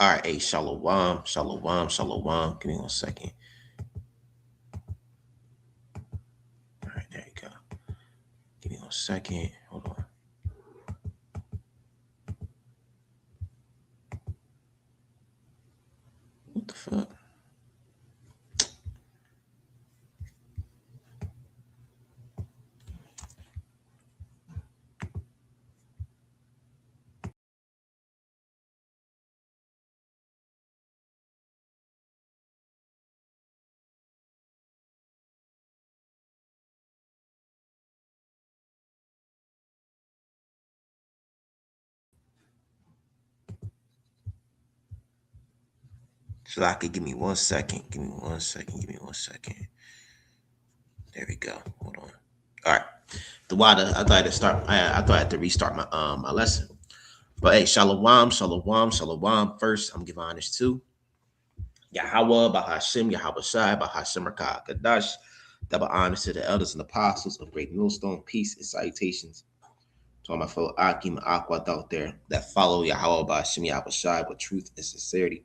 All right, hey, shalom, shalom, shalom. Give me 1 second. All right, there you go. Give me 1 second. Hold on. What the fuck? So I could give me 1 second. Give me 1 second. Give me 1 second. There we go. Hold on. All right. The water. I thought I had to start. I thought I had to restart my lesson. But hey, shalom, shalom, shalom. First, I'm giving honors to Yahweh, Bahashim, Yahweh Shai, Bahashim Rakah Kadash. Double honors to the elders and apostles of Great Millstone. Peace and salutations to all my fellow Akim and Aquat out there that follow Yahweh, Bahashim, Yahweh Shai with truth and sincerity.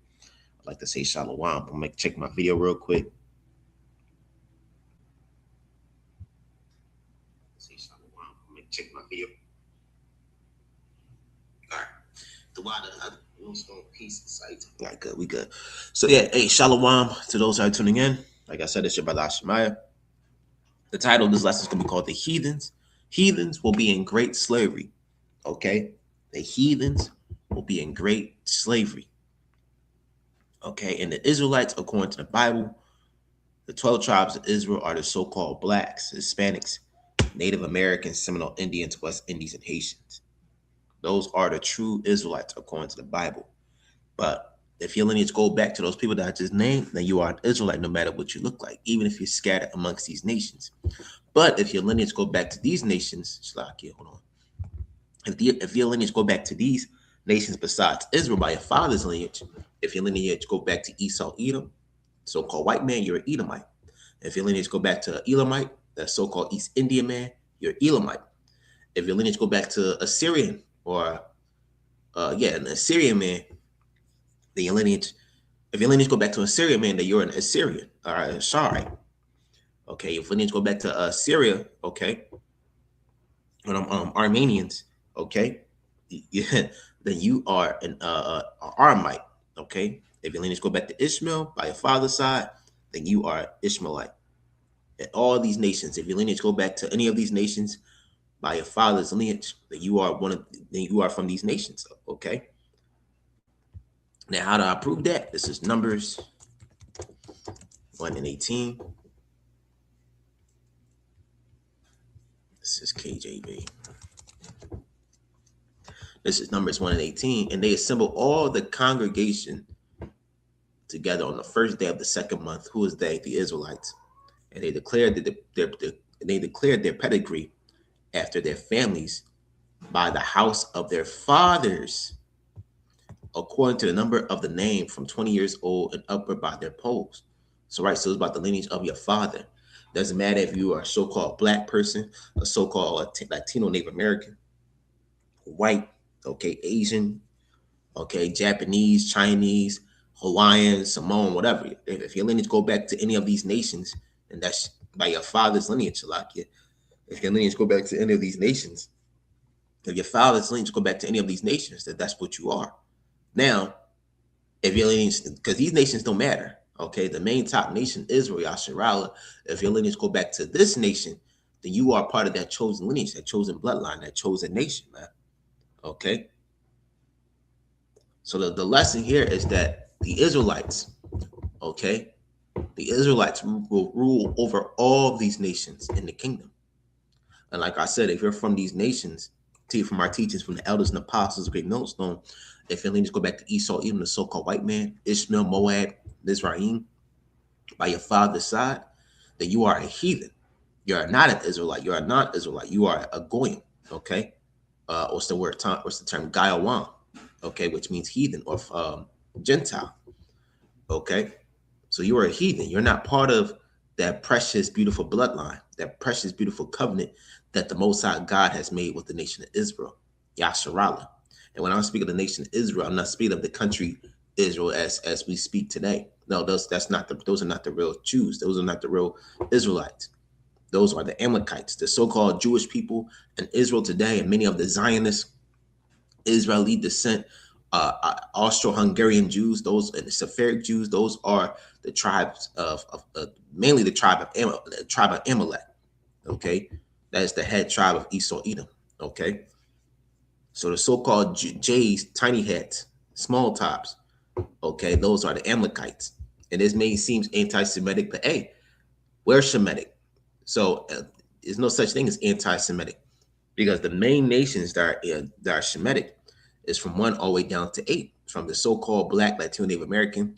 I'd like to say shalom. I'm going to check my video real quick. Say shalom. I'm going to check my video. All right. The water, Millstone, peace and salutations. All right, good. We good. So yeah, hey, shalom to those who are tuning in. Like I said, it's your brother Ashemaiah. The title of this lesson is going to be called The Heathens. Heathens will be in great slavery. Okay? The heathens will be in great slavery. Okay? And the Israelites, according to the Bible, the 12 tribes of Israel are the so called blacks, Hispanics, Native Americans, Seminole Indians, West Indies, and Haitians. Those are the true Israelites, according to the Bible. But if your lineage go back to those people that I just named, then you are an Israelite no matter what you look like, even if you're scattered amongst these nations. But if your lineage go back to these nations, Shlakia, hold on. If your lineage go back to these nations besides Israel by your father's lineage, if your lineage go back to Esau, Edom, so-called white man, you're an Edomite. If your lineage go back to Elamite, that so-called East Indian man, you're Elamite. If your lineage go back to Assyrian or an Assyrian man, then your lineage, if your lineage go back to Assyrian man, then you're an Assyrian. All right, sorry. Okay, if lineage go back to Syria, okay, and Armenians, okay, yeah, then you are an Aramite, okay. If your lineage go back to Ishmael by your father's side, then you are Ishmaelite. And all these nations, if your lineage go back to any of these nations by your father's lineage, then you are then you are from these nations, okay. Now, how do I prove that? This is Numbers 1:18. This is KJV. This is Numbers 1:18. And they assembled all the congregation together on the first day of the second month. Who is they? The Israelites. And they declared their pedigree after their families by the house of their fathers, according to the number of the name from 20 years old and upward by their polls. So it's about the lineage of your father. Doesn't matter if you are a so-called black person, a so-called Latino, Native American, white, okay, Asian, okay, Japanese, Chinese, Hawaiian, Samoan, whatever. If your lineage go back to any of these nations, then that's by your father's lineage, Shalakia. If your lineage go back to any of these nations, if your father's lineage go back to any of these nations, then that's what you are. Now, if your lineage, because these nations don't matter, okay, the main top nation, Israel, Yasharala, if your lineage go back to this nation, then you are part of that chosen lineage, that chosen bloodline, that chosen nation, man. Okay. So the lesson here is that the Israelites, okay, the Israelites will rule over all these nations in the kingdom. And like I said, if you're from these nations, from our teachings from the elders and apostles of Great Millstone, if your lineage go back to Esau, even the so-called white man, Ishmael, Moab, Mizraim, by your father's side, then you are a heathen. You're not an Israelite. You're a non-Israelite. You are a goyim. Okay. What's the word? What's the term? Gayawan. Okay, which means heathen or Gentile. Okay, so you are a heathen. You're not part of that precious, beautiful bloodline, that precious, beautiful covenant that the Most High God has made with the nation of Israel, Yasharallah. And when I speak of the nation of Israel, I'm not speaking of the country Israel as we speak today. No, those are not the real Jews. Those are not the real Israelites. Those are the Amalekites, the so-called Jewish people in Israel today, and many of the Zionist Israeli descent, Austro-Hungarian Jews, those and the Sephardic Jews. Those are the tribes of mainly the tribe of Amalek. Okay, that is the head tribe of Esau Edom. Okay, so the so-called J's, tiny heads, small tops. Okay, those are the Amalekites, and this may seem anti-Semitic, but hey, we're Shemitic, so there's no such thing as anti-Semitic because the main nations that are Shemitic is from 1 all the way down to 8, from the so-called Black, Latino, Native American,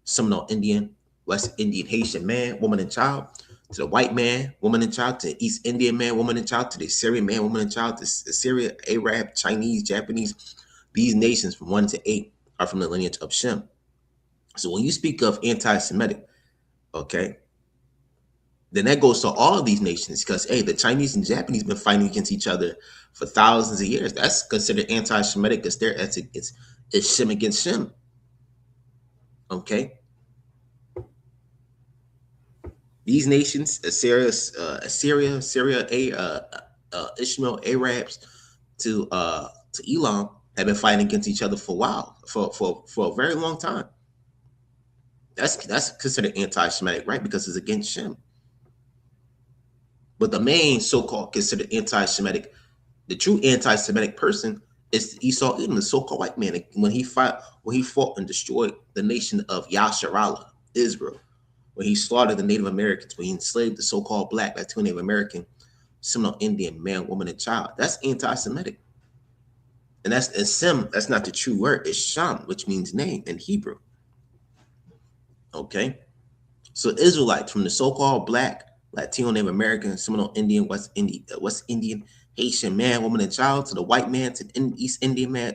Seminole Indian, West Indian, Haitian man, woman, and child, to the white man, woman, and child, to the East Indian man, woman, and child, to the Syrian man, woman, and child, to Syria, Arab, Chinese, Japanese. These nations from 1 to 8 are from the lineage of Shem. So when you speak of anti-Semitic, okay, then that goes to all of these nations because, hey, the Chinese and Japanese been fighting against each other for thousands of years. That's considered anti-Semitic because it's Shem against Shem. Okay, these nations, Syria, Ishmael, Arabs, to Elam, have been fighting against each other for a while, for a very long time. That's considered anti-Semitic, right? Because it's against Shem. But the main so-called considered anti-Semitic, the true anti-Semitic person is Esau Edom, the so-called white man. When he fought and destroyed the nation of Yasharallah, Israel, when he slaughtered the Native Americans, when he enslaved the so-called Black, Latino, Native American, Seminole Indian, man, woman, and child. That's anti-Semitic. And Sem, that's not the true word. It's Sham, which means name in Hebrew. Okay? So Israelites from the so-called Black, Latino, Native American, Seminole Indian, West Indian, Haitian man, woman, and child, to the white man, to the East Indian man,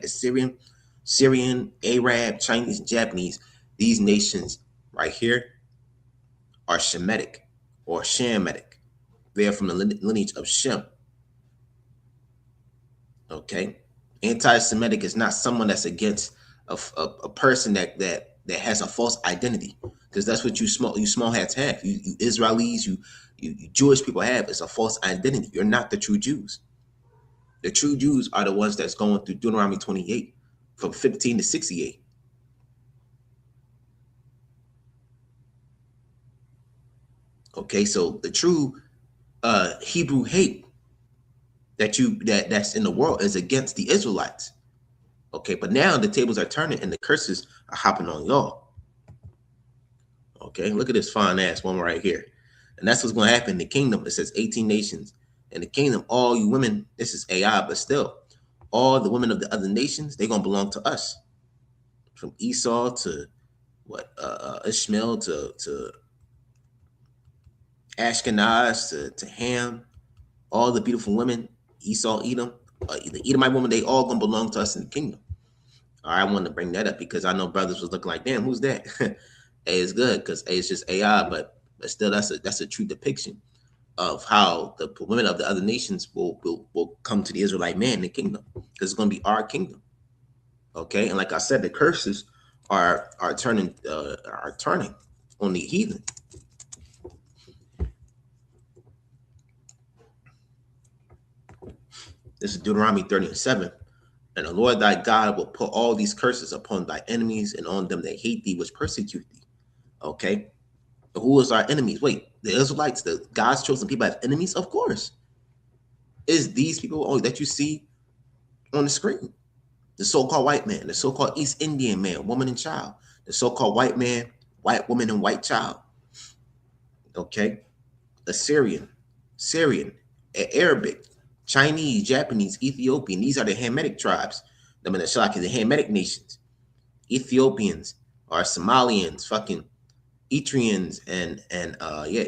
Syrian, Arab, Chinese, and Japanese. These nations right here are Shemitic or Shamitic. They are from the lineage of Shem. Okay, anti-Semitic is not someone that's against a person that has a false identity, because that's what you small hats have. You Israelis, you Jewish people have. It's a false identity. You're not the true Jews. The true Jews are the ones that's going through Deuteronomy 28 from 15 to 68. Okay, so the true Hebrew hate that's in the world is against the Israelites. Okay, but now the tables are turning and the curses are hopping on y'all. Okay, look at this fine ass one right here. And that's what's going to happen in the kingdom. It says 18 nations. In the kingdom, all you women, this is AI, but still, all the women of the other nations, they're going to belong to us. From Esau to Ishmael to Ashkenaz to Ham, all the beautiful women, Esau, Edom, the Edomite woman, they all going to belong to us in the kingdom. All right, I wanted to bring that up because I know brothers was looking like, damn, who's that? Hey, it's good because it's just AI, but still, that's a true depiction of how the women of the other nations will come to the Israelite man in the kingdom, because it's going to be our kingdom. Okay, and like I said, the curses are turning on the heathen. This is Deuteronomy 30:7. And the Lord thy God will put all these curses upon thy enemies and on them that hate thee, which persecute thee. Okay. Who is our enemies? Wait, the Israelites, the God's chosen people, have enemies? Of course. Is these people that you see on the screen? The so-called white man, the so-called East Indian man, woman and child, the so-called white man, white woman, and white child. Okay. Assyrian, Syrian, Arabic, Chinese, Japanese, Ethiopian. These are the Hamitic tribes. I mean, the Hamitic nations. Ethiopians are Somalians, fucking Eritreans, and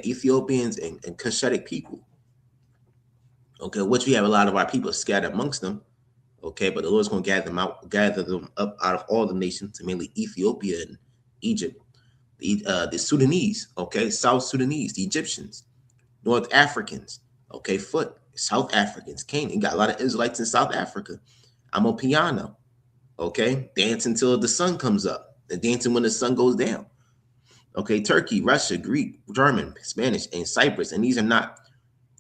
Ethiopians and Cushitic people. Okay, which we have a lot of our people scattered amongst them. Okay, but the Lord's going to gather them up out of all the nations, mainly Ethiopia and Egypt. The Sudanese, okay, South Sudanese, the Egyptians, North Africans, okay, South Africans, Canaan. Got a lot of Israelites in South Africa. I'm on piano, okay, dance until the sun comes up. The dancing when the sun goes down. Okay, Turkey, Russia, Greek, German, Spanish, and Cyprus. And these are not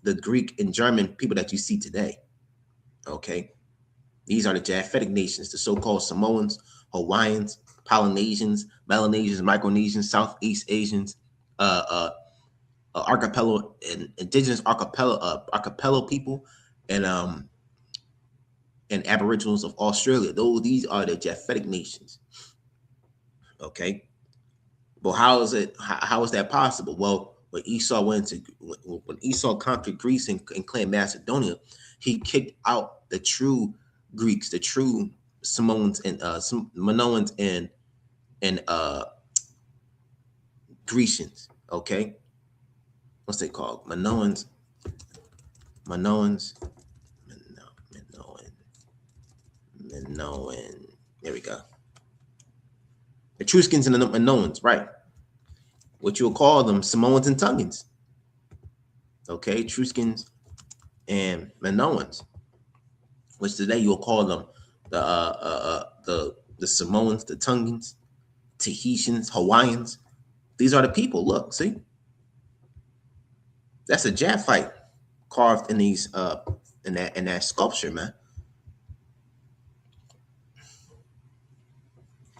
the Greek and German people that you see today. Okay, these are the Japhetic nations, the so-called Samoans, Hawaiians, Polynesians, Melanesians, Micronesians, Southeast Asians, uh, uh, archipelago and indigenous archipelago people, and Aboriginals of Australia. These are the Japhetic nations. Okay, but how is that possible? Well, when Esau conquered Greece and claimed Macedonia, he kicked out the true Greeks, the true Samoans and Minoans and Grecians. Okay, what's they called? Minoans, Minoans, Minoan. There we go. Etruscans and the Minoans, right? What you'll call them Samoans and Tongans. Okay, Etruscans and Minoans, which today you'll call them the Samoans, the Tongans, Tahitians, Hawaiians. These are the people. Look, see, that's a Japhite carved in these in that sculpture, man.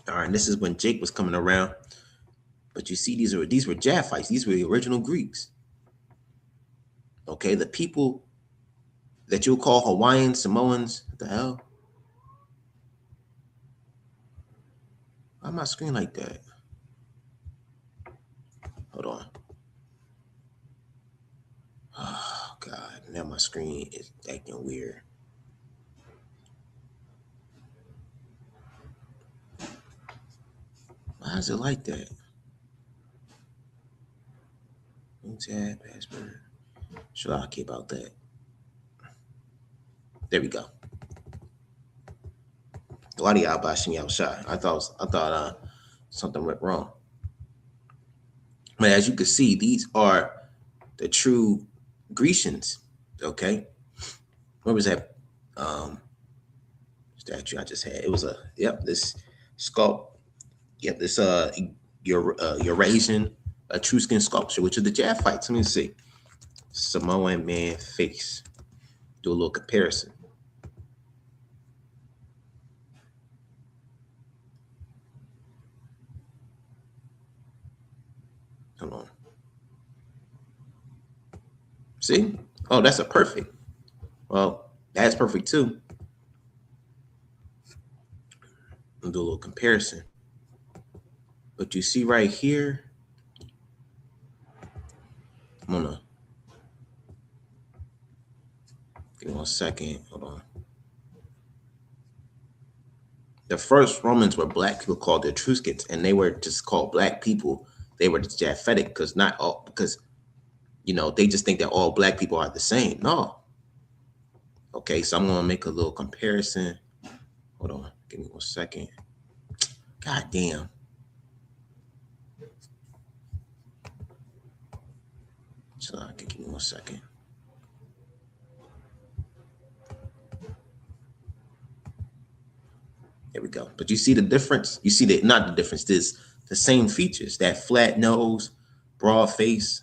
All right, and this is when Jake was coming around. But you see, these were Japhites. These were the original Greeks. Okay, the people that you'll call Hawaiians, Samoans. What the hell? Why my screen like that? Hold on. Oh God, now my screen is acting weird. Why is it like that? Tab, password. Should I keep about that? There we go. Why do y'all bashing me outside? I thought something went wrong. But as you can see, these are the true Grecians. Okay, what was that statue I just had? It was this sculpt. Yep, this Eurasian Etruscan sculpture, which is the Japhites. Let me see. Samoan man face. Do a little comparison. Hold on. See? Oh, that's a perfect. Well, that's perfect too. I'll do a little comparison. But you see right here, I'm gonna give me 1 second. Hold on. The first Romans were black people called the Etruscans, and they were just called black people. They were just Japhetic because they just think that all black people are the same. No. Okay, so I'm gonna make a little comparison. Hold on, give me 1 second. God damn. So give me 1 second. There we go. But you see the difference? You see not the difference, this the same features, that flat nose, broad face.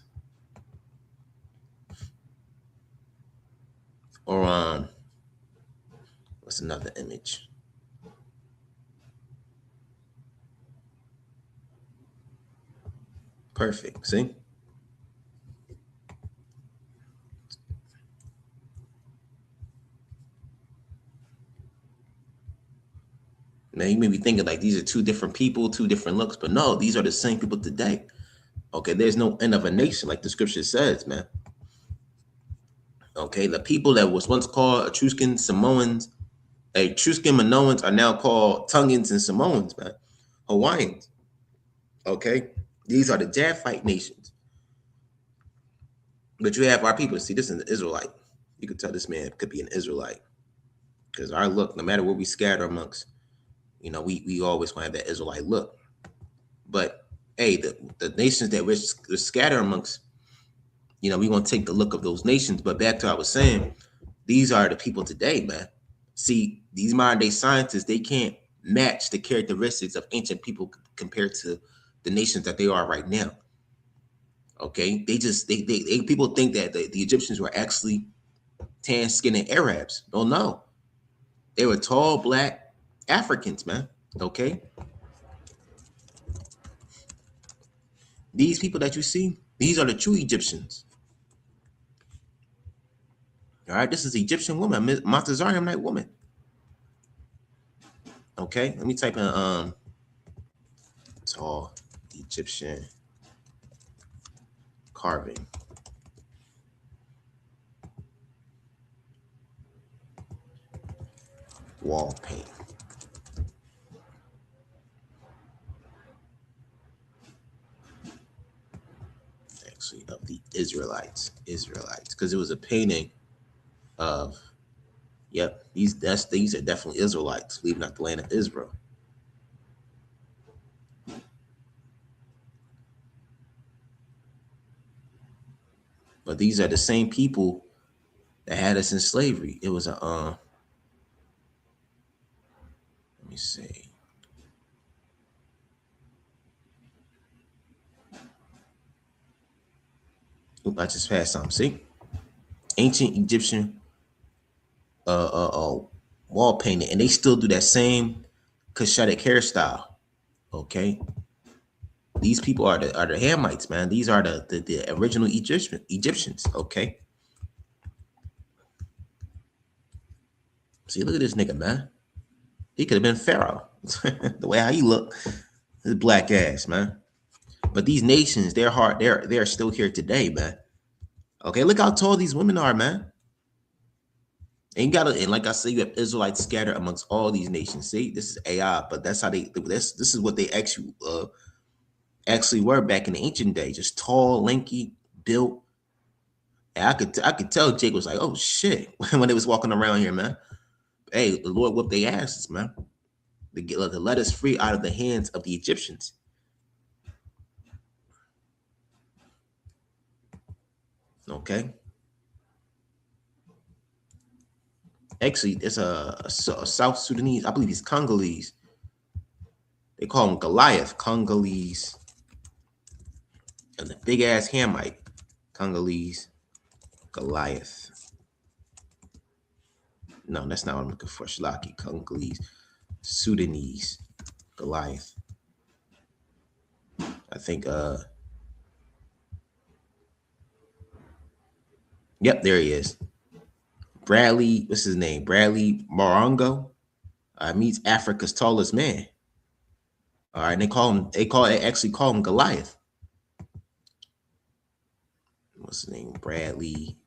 Or what's another image? Perfect. See? Now you may be thinking like these are two different people, two different looks, but no, these are the same people today. Okay, there's no end of a nation, like the scripture says, man. Okay, the people that was once called Etruscans, Samoans, Etruscan Minoans are now called Tongans and Samoans, man. Hawaiians. Okay, these are the Japhite nations. But you have our people. See, this is an Israelite. You could tell this man could be an Israelite because our look, no matter what we scatter amongst, we always want to have that Israelite look. But hey, the nations that we're scattered amongst, we want to take the look of those nations. But back to what I was saying, these are the people today, man. See, these modern day scientists, they can't match the characteristics of ancient people compared to the nations that they are right now. Okay, they people think that the Egyptians were actually tan skinned Arabs. Oh no, they were tall black Africans, man. Okay, these people that you see, these are the true Egyptians. All right, this is Egyptian woman, Montezarian night woman. Okay, let me type in tall Egyptian carving. Wall paint. Actually, of the Israelites, because it was a painting of. Yep, these are definitely Israelites leaving out the land of Israel. But these are the same people that had us in slavery. It was a let me see. Oop, I just passed something. See, ancient Egyptian wall painting, and they still do that same Cushitic hairstyle. Okay, these people are the Hamites, man. These are the original Egyptians. Okay, see, look at this nigga, man. He could have been Pharaoh. The way how he look, his black ass, man. But these nations, they're hard. They're still here today, man. Okay, look how tall these women are, man. And you gotta, and like I said, you have Israelites scattered amongst all these nations. See, this is AI, but that's how they. This is what they actually were back in the ancient days. Just tall, lanky, built. And I could tell Jake was like, oh shit, when they was walking around here, man. Hey, the Lord whooped their asses, man. To let us free out of the hands of the Egyptians. Okay. Actually, it's a South Sudanese. I believe he's Congolese. They call him Goliath, Congolese, and the big ass Hamite, Congolese, Goliath. No, that's not what I'm looking for. Shlaki, Congolese, Sudanese, Goliath. I think. Yep, there he is. Bradley, what's his name? Bradley Morongo meets Africa's tallest man. All right, and they actually call him Goliath. What's his name? Bradley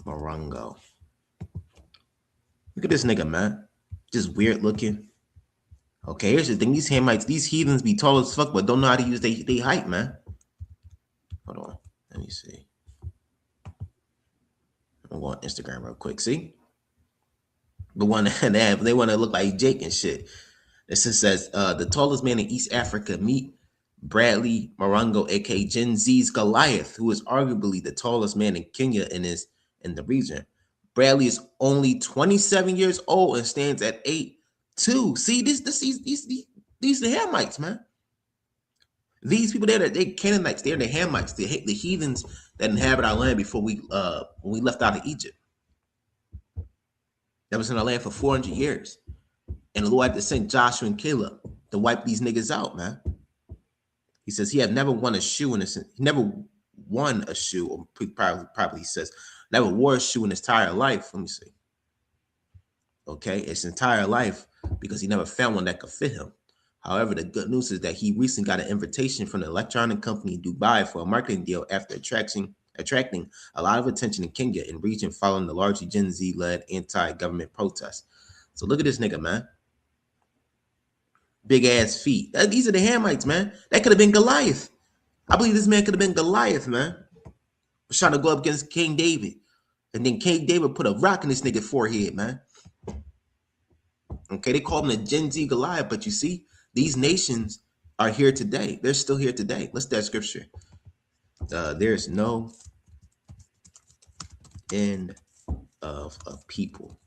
Morongo. Look at this nigga, man. Just weird looking. Okay, here's the thing. These Hamites, these heathens be tall as fuck, but don't know how to use they height, man. Hold on. Let me see. I'm going on Instagram real quick. See? The one that they want to look like Jake and shit. It says the tallest man in East Africa, meet Bradley Morongo, aka Gen Z's Goliath, who is arguably the tallest man in Kenya and is in the region. Bradley is only 27 years old and stands at 8'2". See, these the Hamites, man. These people there, they Canaanites, they're the Hamites, the heathens that inhabit our land before when we left out of Egypt. That was in our land for 400 years. And the Lord had to send Joshua and Caleb to wipe these niggas out, man. He says he had never won a shoe in his, he never won a shoe, or probably he says, never wore a shoe in his entire life. Let me see. Okay, his entire life, because he never found one that could fit him. However, the good news is that he recently got an invitation from the electronic company in Dubai for a marketing deal after attracting a lot of attention in Kenya and region following the largely Gen Z-led anti-government protests. So look at this nigga, man. Big ass feet. These are the Hamites, man. That could have been Goliath. I believe this man could have been Goliath, man. Was trying to go up against King David. And then King David put a rock in this nigga's forehead, man. Okay, they call him the Gen Z Goliath, but you see, these nations are here today. They're still here today. Let's that scripture. There's no end of a people.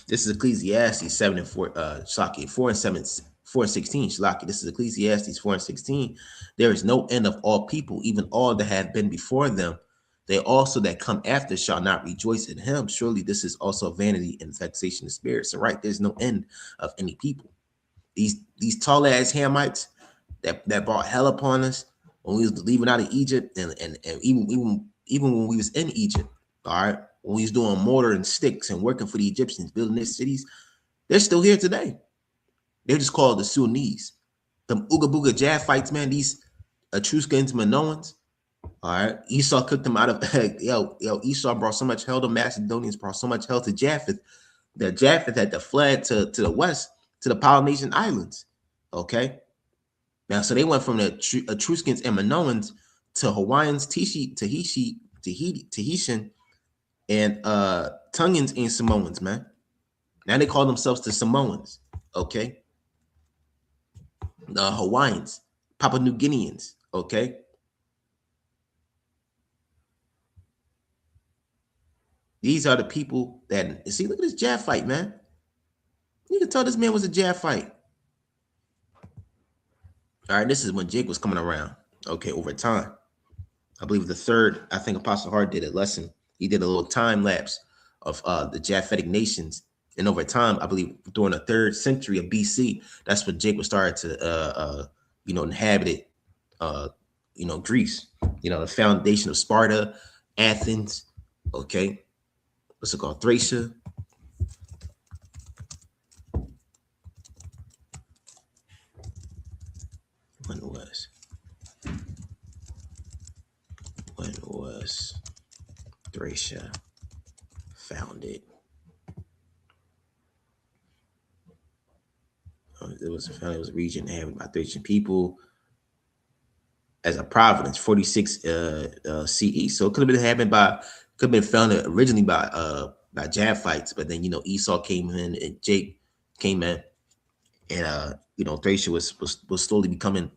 This is Ecclesiastes 7 and 4, Shlaki, 4 and 7, 4 and 16, Shlaki. This is Ecclesiastes 4 and 16. There is no end of all people, even all that have been before them. They also that come after shall not rejoice in him. Surely this is also vanity and vexation of spirits. So right, there's no end of any people. These tall ass Hamites that brought hell upon us when we was leaving out of Egypt, and even when we was in Egypt, all right, when we was doing mortar and sticks and working for the Egyptians, building their cities, they're still here today. They're just called the Sunnis. Them Ooga Booga Japhites, man, these Etruscans, Minoans, all right. Esau cooked them out of Esau brought so much hell to Macedonians, brought so much hell to Japheth that Japheth had to fled to the west, to the Polynesian islands. Okay. Now, so they went from the Etruscans and Minoans to Hawaiians, Tahitian, and Tongans and Samoans, man. Now they call themselves the Samoans, okay? The Hawaiians, Papua New Guineans, okay? These are the people that, see, look at this Japhite, man. You can tell this man was a Japhite. All right, this is when Jake was coming around, okay, over time. I believe the third, I think Apostle Hart did a lesson. He did a little time lapse of the Japhetic nations. And over time, I believe during the 3rd century of BC, that's when Jacob started to, inhabit, Greece, the foundation of Sparta, Athens, okay, what's it called, Thracia. When was Thracia founded? It was a region inhabited by Thracian people as a province, 46 CE. So it could have been founded originally by Japhites, but then Esau came in and Jake came in, and Thracia was slowly becoming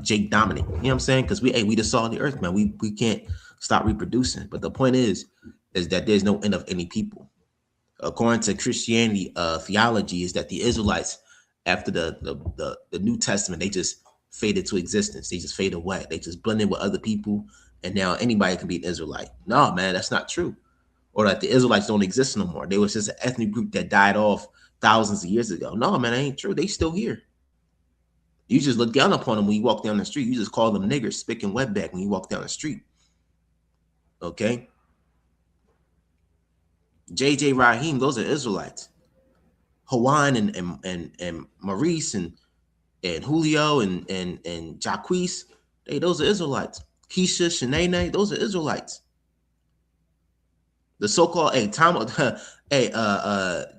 Jake dominant. You know what I'm saying? Because we just saw the earth, man. We can't stop reproducing. But the point is that there's no end of any people. According to Christianity theology, is that the Israelites, after the New Testament, they just faded to existence. They just fade away. They just blended with other people, and now anybody can be an Israelite. No, man, that's not true. Or that the Israelites don't exist no more. They was just an ethnic group that died off thousands of years ago. No, man, that ain't true. They still here. You just look down upon them when you walk down the street. You just call them niggers, spick and wetback when you walk down the street. Okay? JJ Raheem, those are Israelites. Hawaiian and Maurice and Julio and Jaquez, those are Israelites. Keisha, Shanae, those are Israelites. The so-called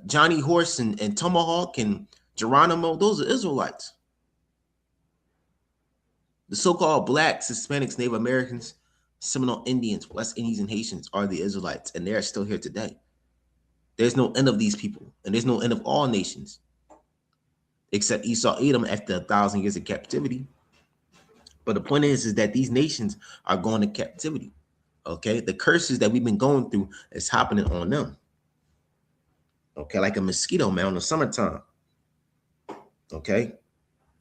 Johnny Horse and Tomahawk and Geronimo, those are Israelites. The so-called blacks, Hispanics, Native Americans, Seminole Indians, West Indies, and Haitians are the Israelites, and they are still here today. There's no end of these people, and there's no end of all nations, except Esau, Edom after 1,000 years of captivity. But the point is that these nations are going to captivity. Okay, the curses that we've been going through is happening on them. Okay, like a mosquito, man, in the summertime. Okay,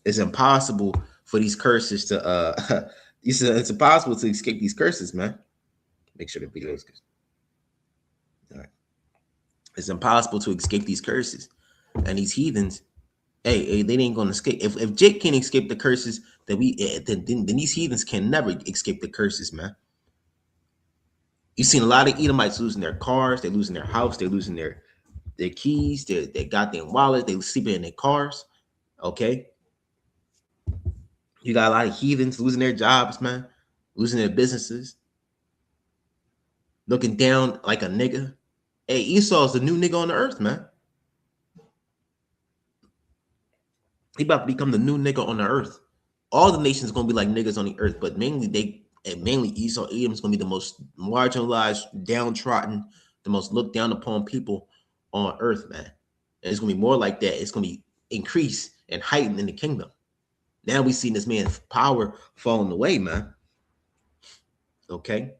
it's impossible for these curses to it's impossible to escape these curses, man. Make sure the video is good. All right. It's impossible to escape these curses. And these heathens, hey, they ain't gonna escape. If Jake can't escape the curses, then these heathens can never escape the curses, man. You've seen a lot of Edomites losing their cars, they're losing their house, they're losing their keys, their goddamn wallet, they sleeping in their cars. Okay. You got a lot of heathens losing their jobs, man, losing their businesses, looking down like a nigga. Hey, Esau's the new nigga on the earth, man. He about to become the new nigga on the earth. All the nations gonna be like niggas on the earth, but mainly Esau, Edom's gonna be the most marginalized, downtrodden, the most looked down upon people on earth, man. And it's gonna be more like that. It's gonna be increase and heighten in the kingdom. Now we see this man's power falling away, man. Okay.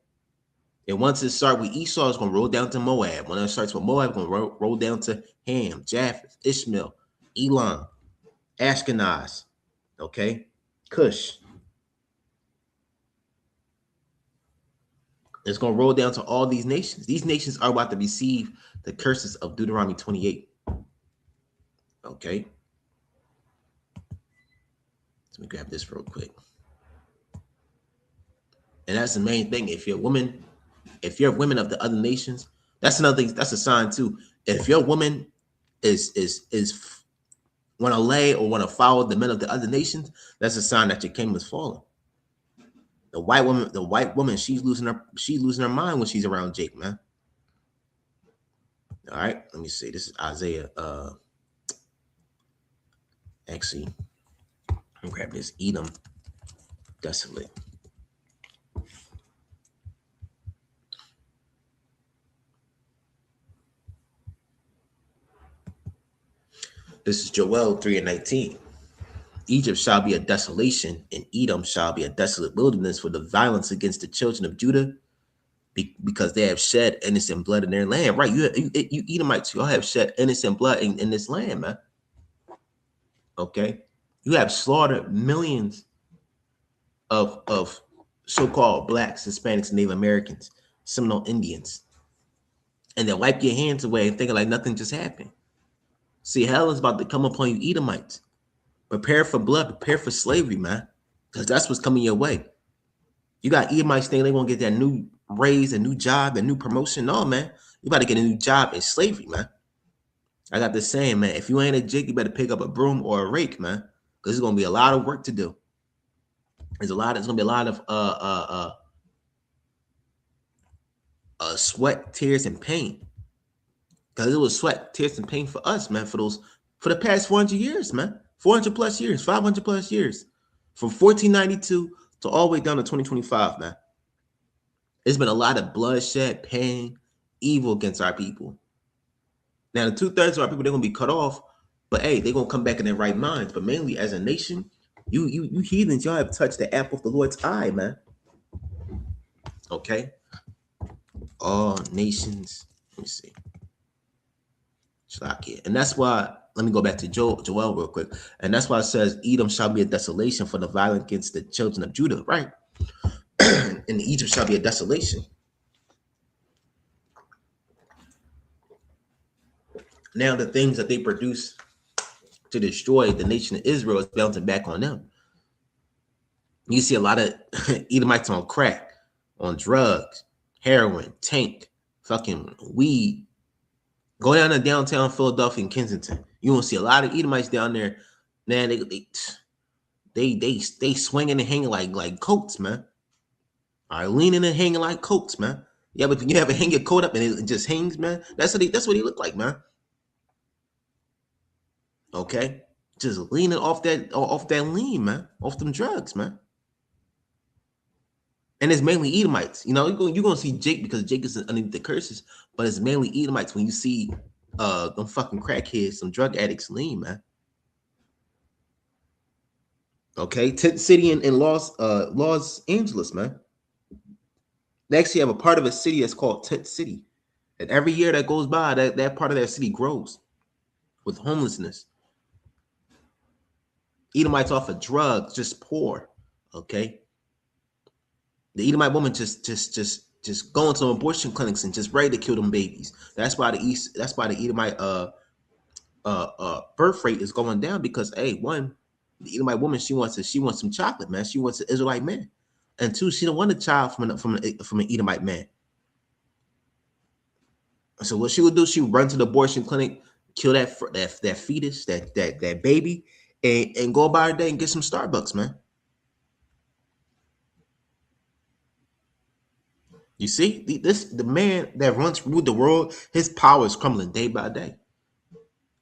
And once it starts with Esau, it's going to roll down to Moab. When it starts with Moab, it's going to roll down to Ham, Japheth, Ishmael, Elam, Ashkenaz, okay, Cush. It's going to roll down to all these nations. These nations are about to receive the curses of Deuteronomy 28. Okay. Let me grab this real quick. And that's the main thing. If you're women of the other nations, that's another thing. That's a sign too. If your woman is want to lay or want to follow the men of the other nations, that's a sign that your kingdom is falling. The white woman, she's losing her mind when she's around Jake, man. All right, let me see. This is Isaiah. Actually, I'm grab this. Edom, desolate. This is Joel 3:19. Egypt shall be a desolation, and Edom shall be a desolate wilderness for the violence against the children of Judah, because they have shed innocent blood in their land. Right, you Edomites, y'all have shed innocent blood in this land, man. Okay, you have slaughtered millions of so-called blacks, Hispanics, Native Americans, Seminole Indians, and then wipe your hands away and thinking like nothing just happened. See, hell is about to come upon you, Edomites. Prepare for blood, prepare for slavery, man, because that's what's coming your way. You got Edomites thinking they're gonna get that new raise, a new job, a new promotion. No, man, you about to get a new job in slavery, man. I got this saying, man, if you ain't a jig, you better pick up a broom or a rake, man, because there's gonna be a lot of work to do. There's gonna be a lot of sweat, tears, and pain. Because it was sweat, tears, and pain for us, man, for the past 400 years, man. 400 plus years, 500 plus years. From 1492 to all the way down to 2025, man. There's been a lot of bloodshed, pain, evil against our people. Now, the 2/3 of our people, they're gonna be cut off, but hey, they're gonna come back in their right minds. But mainly as a nation, you heathens, y'all have touched the apple of the Lord's eye, man. Okay. All nations. Let me see. Shlakia. And that's why, let me go back to Joel real quick. And that's why it says, Edom shall be a desolation for the violence against the children of Judah, right? And Egypt shall be a desolation. Now the things that they produce to destroy the nation of Israel is bouncing back on them. You see a lot of Edomites on crack, on drugs, heroin, tank, fucking weed. Go down to downtown Philadelphia and Kensington. You won't see a lot of Edomites down there. Man, they swinging and hanging like coats, man. All right, leaning and hanging like coats, man. Yeah, but you ever hang your coat up and it just hangs, man? That's what he look like, man. Okay, just leaning off that lean, man, off them drugs, man. And it's mainly Edomites. You know, you're gonna see Jake because Jake is underneath the curses, but it's mainly Edomites when you see them fucking crackheads, some drug addicts lean, man. Okay, Tent City in Los Angeles, man. They actually have a part of a city that's called Tent City. And every year that goes by, that part of that city grows with homelessness. Edomites off of drugs, just poor. Okay. The Edomite woman just going to abortion clinics and just ready to kill them babies. That's why the Edomite birth rate is going down, because the Edomite woman, she wants some chocolate, man. She wants an Israelite man. And two, she don't want a child from an Edomite man. So what she would do, she would run to the abortion clinic, kill that fetus, that baby, and go about her day and get some Starbucks, man. You see, the man that ruled the world, his power is crumbling day by day,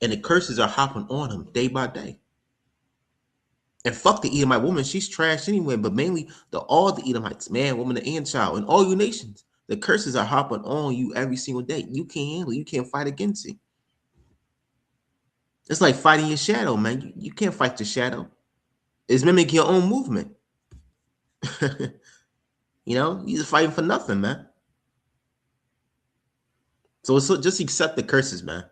and the curses are hopping on him day by day. And fuck the Edomite woman, she's trash anyway. But mainly all the Edomites, man, woman, and child, and all you nations, the curses are hopping on you every single day. You can't handle it. You can't fight against it. It's like fighting your shadow, man. You can't fight your shadow. It's mimicking your own movement. You're just fighting for nothing, man. So just accept the curses, man.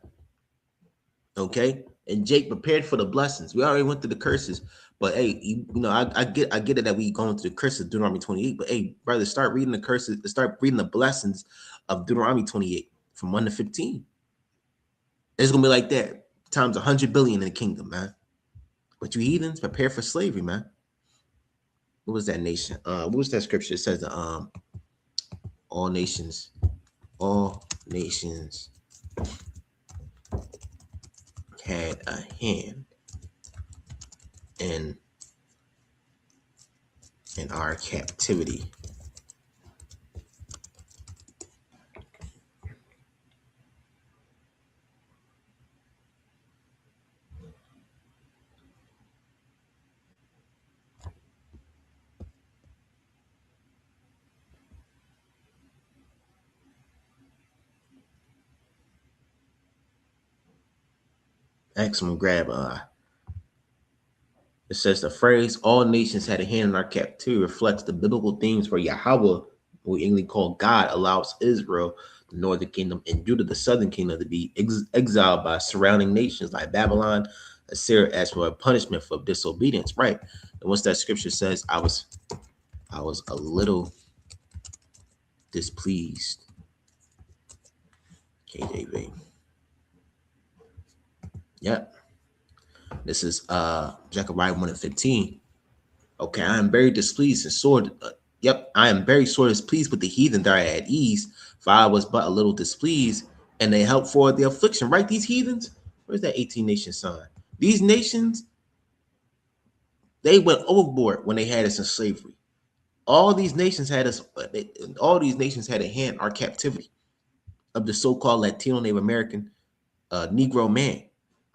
Okay? And Jake prepared for the blessings. We already went through the curses. But hey, I get it that we going through the curses of Deuteronomy 28. But hey, brother, start reading the curses, start reading the blessings of Deuteronomy 28 from 1 to 15. It's gonna be like that times 100 billion in the kingdom, man. But you heathens, prepare for slavery, man. What was that nation? What was that scripture? It says all nations, all nations had a hand in our captivity. Excellent grab. It says the phrase "all nations had a hand in our captivity" reflects the biblical themes where Yahweh, what we English call God, allows Israel, the northern kingdom, and Judah, the southern kingdom, to be exiled by surrounding nations like Babylon, Assyria, as for a punishment for disobedience. Right. And once that scripture says, I was a little displeased. KJV. Yep. This is Zechariah 1 and 15. Okay, I am very displeased and sore. Yep, I am very sore displeased with the heathen that are at ease, for I was but a little displeased, and they help for the affliction. Right, these heathens? Where's that 18 nation sign? These nations, they went overboard when they had us in slavery. All these nations had us, all these nations had a hand in our captivity of the so-called Latino Native American Negro man,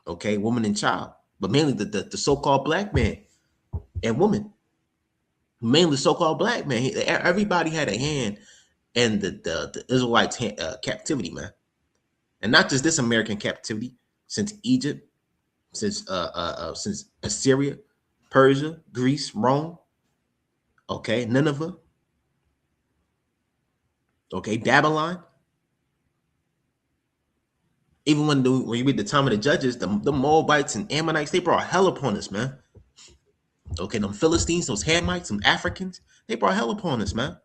okay, woman and child, but mainly the so-called black man and woman, mainly so-called black man. Everybody had a hand in the Israelites' captivity, man, and not just this American captivity, since Egypt, since Assyria, Persia, Greece, Rome, okay, Nineveh, okay, Babylon. Even when you read the time of the judges, the Moabites and Ammonites, they brought hell upon us, man. Okay, them Philistines, those Hamites, some Africans, they brought hell upon us, man.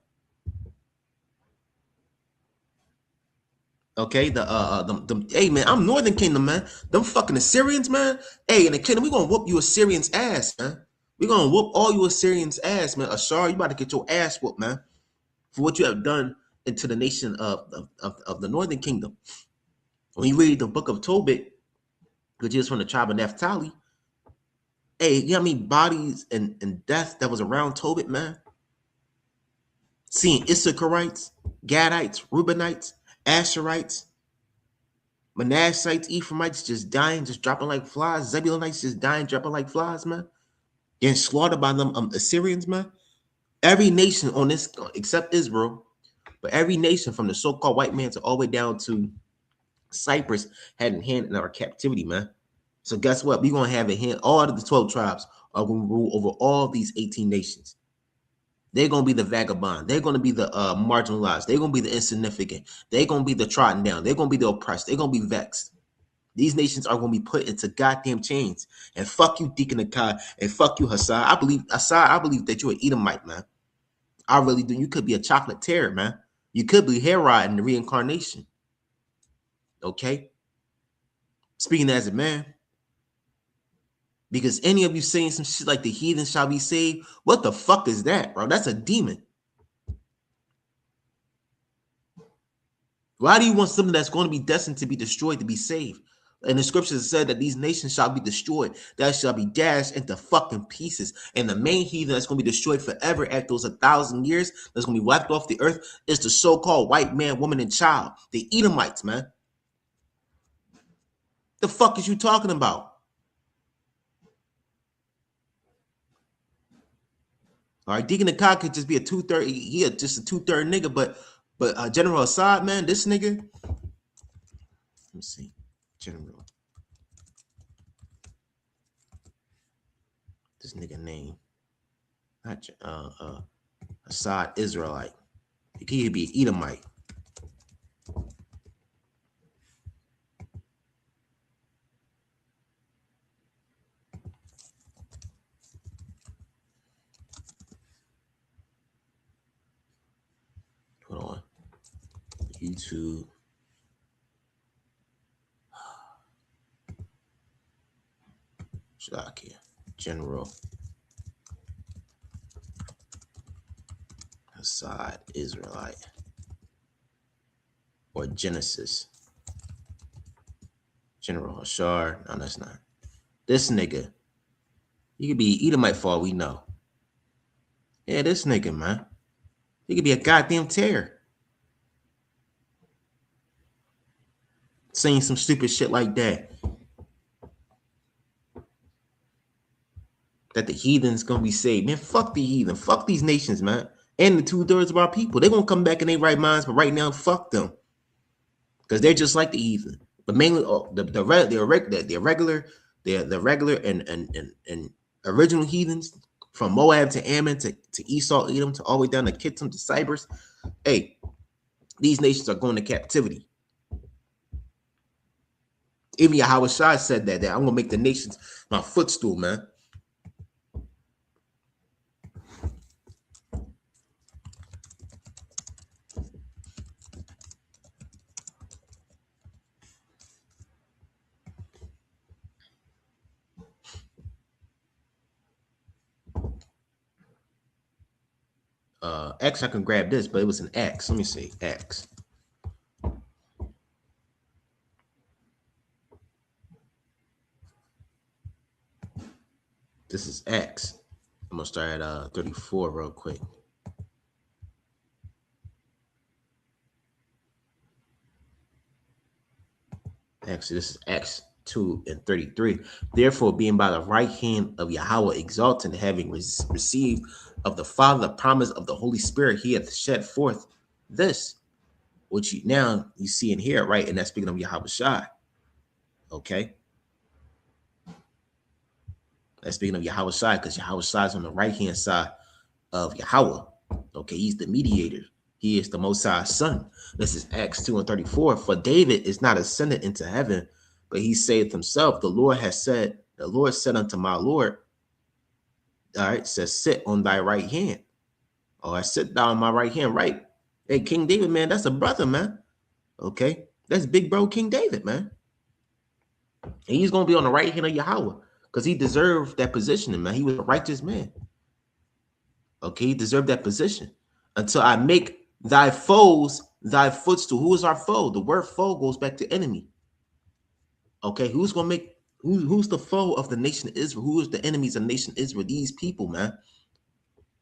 Okay, hey man, I'm Northern Kingdom, man. Them fucking Assyrians, man. Hey, in the kingdom, we gonna whoop you Assyrians' ass, man. We gonna whoop all you Assyrians' ass, man. Ashar, you about to get your ass whooped, man, for what you have done into the nation of the Northern Kingdom. When you read the book of Tobit, which is from the tribe of Naphtali, hey, you know how many bodies and death that was around Tobit, man? Seeing Issacharites, Gadites, Reubenites, Asherites, Manassites, Ephraimites just dying, just dropping like flies. Zebulonites just dying, dropping like flies, man. Getting slaughtered by them Assyrians, man. Every nation on this, except Israel, but every nation from the so-called white man to all the way down to Cyprus had a hand in our captivity, man. So guess what? We're going to have a hand. All of the 12 tribes are going to rule over all these 18 nations. They're going to be the vagabond. They're going to be the marginalized. They're going to be the insignificant. They're going to be the trodden down. They're going to be the oppressed. They're going to be vexed. These nations are going to be put into goddamn chains. And fuck you, Deacon Akai. And fuck you, Hassan. I believe that you're an Edomite, man. I really do. You could be a chocolate terror, man. You could be Herod in the reincarnation. Okay? Speaking as a man. Because any of you saying some shit like the heathen shall be saved, what the fuck is that, bro? That's a demon. Why do you want something that's going to be destined to be destroyed to be saved? And the scriptures said that these nations shall be destroyed, that shall be dashed into fucking pieces. And the main heathen that's going to be destroyed forever after those 1,000 years, that's going to be wiped off the earth, is the so-called white man, woman, and child, the Edomites, man. The fuck is you talking about? All right, Deacon Akai could just be a 2/3, yeah, just a 2/3 nigga, but General Assad, man, this nigga. Let me see, General This nigga name. Not Assad Israelite. He could be an Edomite. Hold on. YouTube. Shalakia. General Assad Israelite. Or Genesis. General Hashar. No, that's not. This nigga. He could be Edomite for all we know. Yeah, this nigga, man. He could be a goddamn terror. Saying some stupid shit like that. That the heathens gonna be saved. Man, fuck the heathen. Fuck these nations, man. And the 2/3 of our people. They're gonna come back in their right minds, but right now, fuck them. Because they're just like the heathen. But mainly the regular and original heathens from Moab to Ammon to Esau, Edom, to all the way down to Kittim to Cyprus. Hey, these nations are going to captivity. Even Yahweh Shai said that I'm gonna make the nations my footstool, man. X, I can grab this, but it was an X. Let me see. X. This is X. I'm gonna start at 34 real quick. Actually, this is X 2 and 33. Therefore, being by the right hand of Yahweh exalted, and having received of the Father the promise of the Holy Spirit, he hath shed forth this, which you see and hear, right? And that's speaking of Yahweh Shai. Okay. That's speaking of Yahweh Shai, because Yahweh Shai is on the right hand side of Yahweh. Okay, he's the mediator. He is the Most High's son. This is Acts 2 and 34. For David is not ascended into heaven, but he saith himself, the Lord said unto my Lord, all right, says, sit on thy right hand. Or I sit down on my right hand, right? Hey, King David, man, that's a brother, man. Okay, that's big bro King David, man. And he's going to be on the right hand of Yahweh because he deserved that position, man. He was a righteous man. Okay, he deserved that position. Until I make thy foes thy footstool. Who is our foe? The word foe goes back to enemy. Okay, who's gonna make who's the foe of the nation of Israel? Who is the enemies of the nation of Israel? These people, man.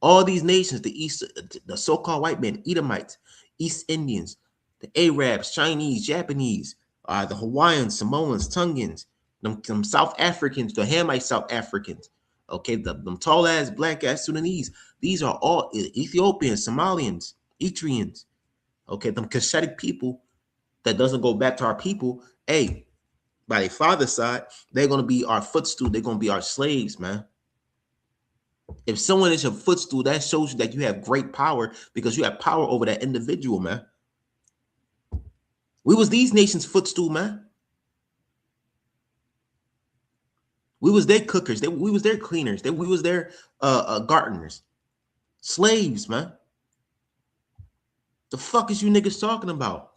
All these nations, the so-called white men, Edomites, East Indians, the Arabs, Chinese, Japanese, the Hawaiians, Samoans, Tongans, them South Africans, the Hamite South Africans. Okay, them tall ass black ass Sudanese. These are all Ethiopians, Somalians, Eritreans. Okay, them Cushitic people that doesn't go back to our people. Hey, by their father's side, they're gonna be our footstool. They're gonna be our slaves, man. If someone is your footstool, that shows you that you have great power because you have power over that individual, man. We was these nations' footstool, man. We was their cookers. We was their cleaners. We was their gardeners. Slaves, man. The fuck is you niggas talking about?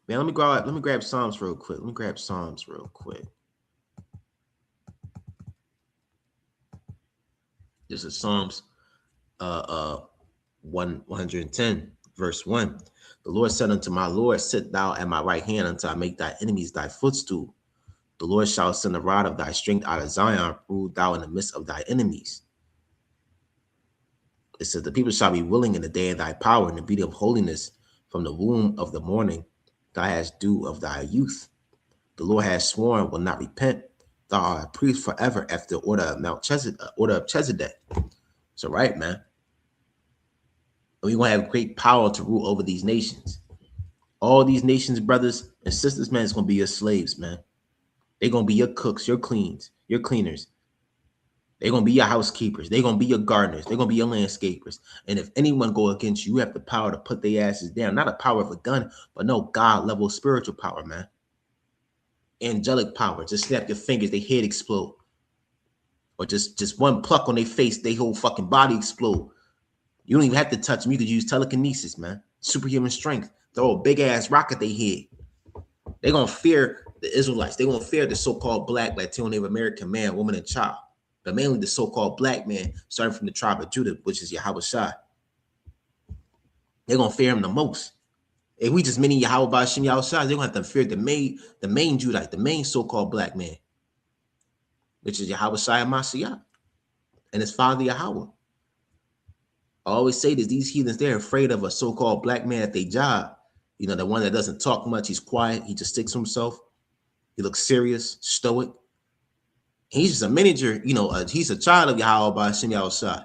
Man, let me grab Psalms real quick. This is Psalms 110, verse 1. The Lord said unto my Lord, sit thou at my right hand until I make thy enemies thy footstool. The Lord shall send the rod of thy strength out of Zion, rule thou in the midst of thy enemies. It says, the people shall be willing in the day of thy power, in the beauty of holiness, from the womb of the morning, thou hast dew of thy youth. The Lord has sworn, will not repent. Thou art a priest forever after the order of Melchizedek. So, right, man. We want to have great power to rule over these nations. All these nations, brothers and sisters, man, is going to be your slaves, man. They're gonna be your cooks, your cleaners. They're gonna be your housekeepers. They're gonna be your gardeners. They're gonna be your landscapers. And if anyone go against you, you have the power to put their asses down. Not a power of a gun, but no God level spiritual power, man. Angelic power. Just snap your fingers, their head explode. Or just one pluck on their face, their whole fucking body explode. You don't even have to touch them. You could use telekinesis, man. Superhuman strength. Throw a big ass rock at their head. They're gonna fear the Israelites. They're gonna fear the so-called black, Latino, Native American man, woman, and child. But mainly the so-called black man, starting from the tribe of Judah, which is Yahweh Shai. They're gonna fear him the most. If we just meaning Yahweh Bashim Yahweh Shai, they're gonna have to fear the main Judite, the main so-called black man, which is Yahweh Shai Mashiach, and his father Yahweh. I always say this, these heathens, they're afraid of a so-called black man at their job. You know, the one that doesn't talk much, he's quiet, he just sticks to himself. He looks serious, stoic. He's just a miniature, you know, he's a child of Yahweh Bashim Yahweh Shai.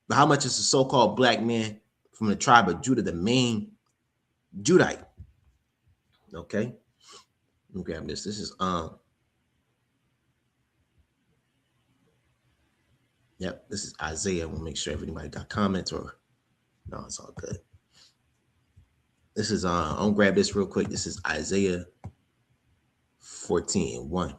But how much is a so-called black man from the tribe of Judah, the main Judite? Okay. Let me grab this. This is yep, this is Isaiah. I want to make sure everybody got comments or no, it's all good. This is I'll grab this real quick. This is Isaiah 14:1.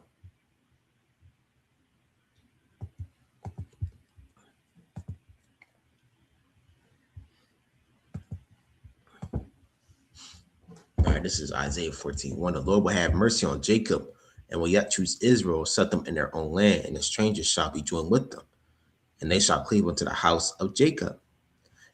All right, this is Isaiah 14:1. The Lord will have mercy on Jacob and will yet choose Israel, set them in their own land, and the strangers shall be joined with them, and they shall cleave unto the house of Jacob.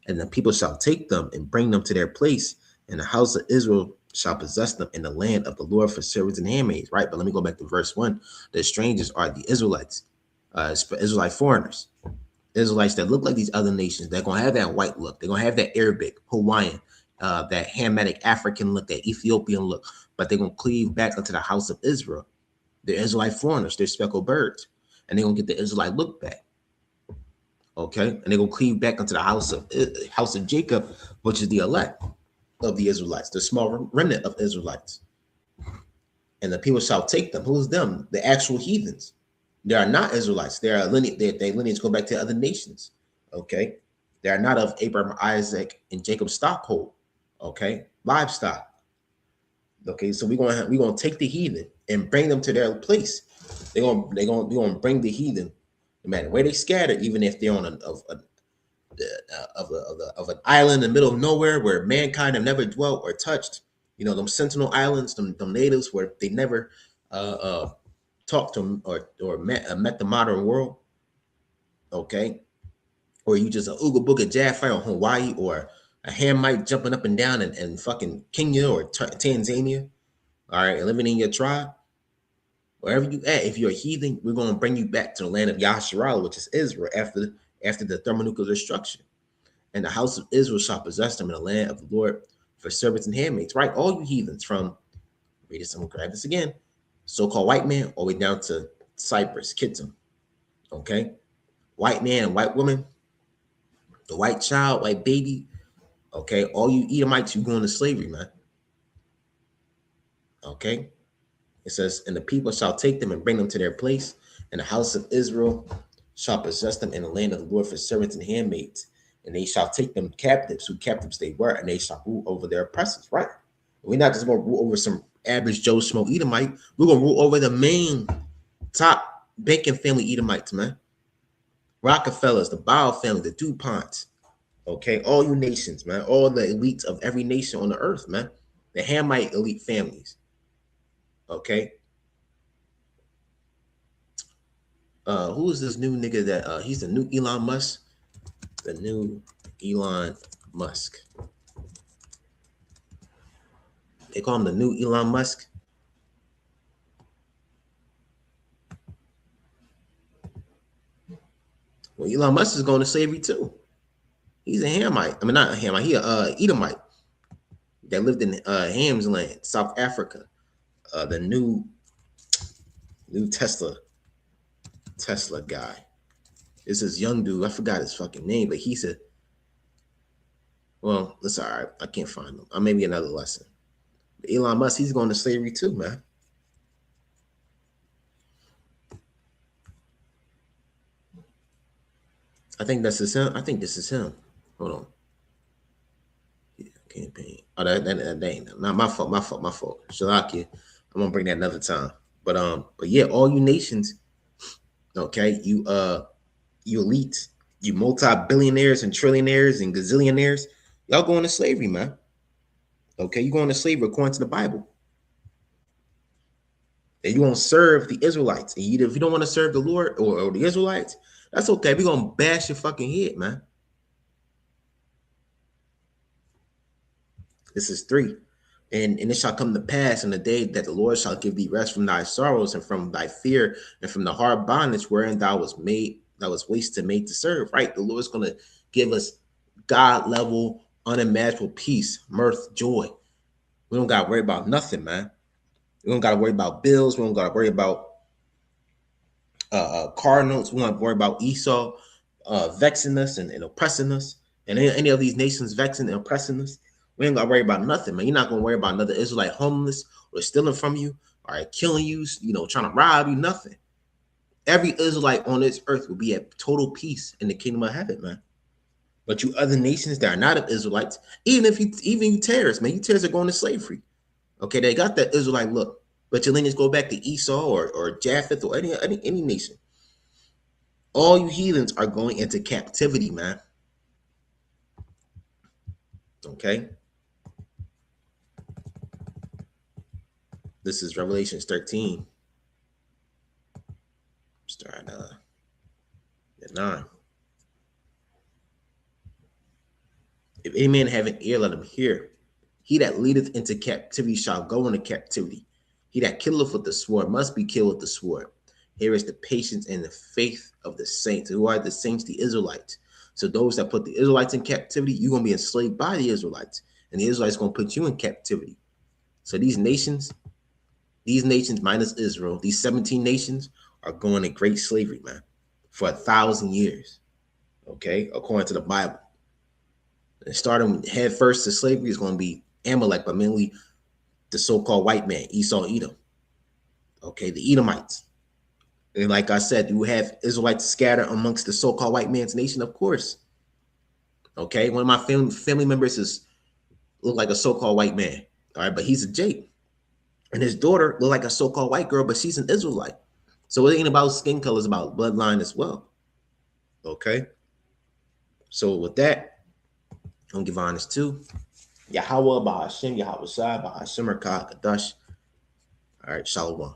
And the people shall take them and bring them to their place, and the house of Israel shall possess them in the land of the Lord for servants and handmaids. Right, but let me go back to verse 1. The strangers are the Israelites, Israelite foreigners, Israelites that look like these other nations. They're going to have that white look. They're going to have that Arabic, Hawaiian, that Hamitic African look, that Ethiopian look, but they're going to cleave back into the house of Israel. They're Israelite foreigners. They're speckled birds, and they're going to get the Israelite look back. Okay, and they're going to cleave back into the house of Jacob, which is the elect of the Israelites, the small remnant of Israelites. And the people shall take them. Who's them? The actual heathens. They are not Israelites. They are lineage. Their lineage go back to other nations. Okay, they are not of Abraham, Isaac, and Jacob's stockhold. Okay, livestock. Okay, so we're gonna take the heathen and bring them to their place. They're gonna bring the heathen, no matter where they scattered, even if they're on an island in the middle of nowhere where mankind have never dwelt or touched. You know, them Sentinel Islands, them natives where they never talked to or met the modern world. Okay, or you just a Ooga Booga Jaffa on Hawaii, or a Hamite jumping up and down in fucking Kenya or Tanzania. All right, living in your tribe, wherever you at. If you're a heathen, we're going to bring you back to the land of Yasharal, which is Israel, after the thermonuclear destruction. And the house of Israel shall possess them in the land of the Lord for servants and handmaids. Right, all you heathens from, read this, I'm going to grab this again, so-called white man, all the way down to Cyprus, Kittim. Okay, white man and white woman, the white child, white baby. Okay, all you Edomites, you going to slavery, man. Okay, it says, and the people shall take them and bring them to their place, and the house of Israel shall possess them in the land of the Lord for servants and handmaids, and they shall take them captives, who captives they were, and they shall rule over their oppressors. Right? We're not just going to rule over some average Joe Schmo Edomite. We're going to rule over the main top banking family Edomites, man. Rockefellers, the Bow family, the DuPonts. Okay, all you nations, man, all the elites of every nation on the earth, man, the Hamite elite families. Okay, who is this new nigga that he's the new Elon Musk? The new Elon Musk. They call him the new Elon Musk. Well, Elon Musk is going to slavery too. He's a Hamite. I mean, not a Hamite. He a Edomite that lived in Ham's land, South Africa. The new Tesla guy. It's this young dude. I forgot his fucking name, but he said, well, that's all right. I can't find him. Maybe another lesson. But Elon Musk, he's going to slavery too, man. I think this is him. I think this is him. Hold on. Yeah, campaign. Oh, that ain't not my fault. My fault. My fault. Shalaki. I'm gonna bring that another time. But yeah, all you nations, okay, you elites, you multi-billionaires and trillionaires and gazillionaires, y'all going to slavery, man. Okay, you going to slavery according to the Bible. And you won't serve the Israelites. And if you don't want to serve the Lord or the Israelites, that's okay. We're gonna bash your fucking head, man. This is 3. And it shall come to pass in the day that the Lord shall give thee rest from thy sorrows and from thy fear and from the hard bondage wherein thou was made, thou was wasted made to serve. Right? The Lord's gonna give us God level, unimaginable peace, mirth, joy. We don't gotta worry about nothing, man. We don't gotta worry about bills. We don't gotta worry about car notes. We don't worry about Esau vexing us and oppressing us, and any of these nations vexing and oppressing us. We ain't gotta worry about nothing, man. You're not gonna worry about another Israelite homeless or stealing from you or killing you, trying to rob you, nothing. Every Israelite on this earth will be at total peace in the kingdom of heaven, man. But you other nations that are not of Israelites, even you terrorists, man, you terrorists are going to slavery. Okay, they got that Israelite look, but your lineage go back to Esau or Japheth or any nation. All you heathens are going into captivity, man. Okay, this is Revelations 13, starting at 9. If any man have an ear, let him hear. He that leadeth into captivity shall go into captivity. He that killeth with the sword must be killed with the sword. Here is the patience and the faith of the saints. Who are the saints? The Israelites. So those that put the Israelites in captivity, you're going to be enslaved by the Israelites. And the Israelites going to put you in captivity. So these nations minus Israel, these 17 nations are going in great slavery, man, for 1,000 years. Okay, according to the Bible. And starting head first to slavery is going to be Amalek, but mainly the so-called white man, Esau, Edom. Okay, the Edomites. And like I said, you have Israelites scattered amongst the so-called white man's nation, of course. Okay, one of my family members look like a so-called white man. All right, but he's a Jake. And his daughter look like a so-called white girl, but she's an Israelite. So it ain't about skin color, it's about bloodline as well. Okay. So with that, I'm gonna give honest to Yahweh, Bahashem, Yahweh Shai, Bahashem, Kadash. All right, Shalom.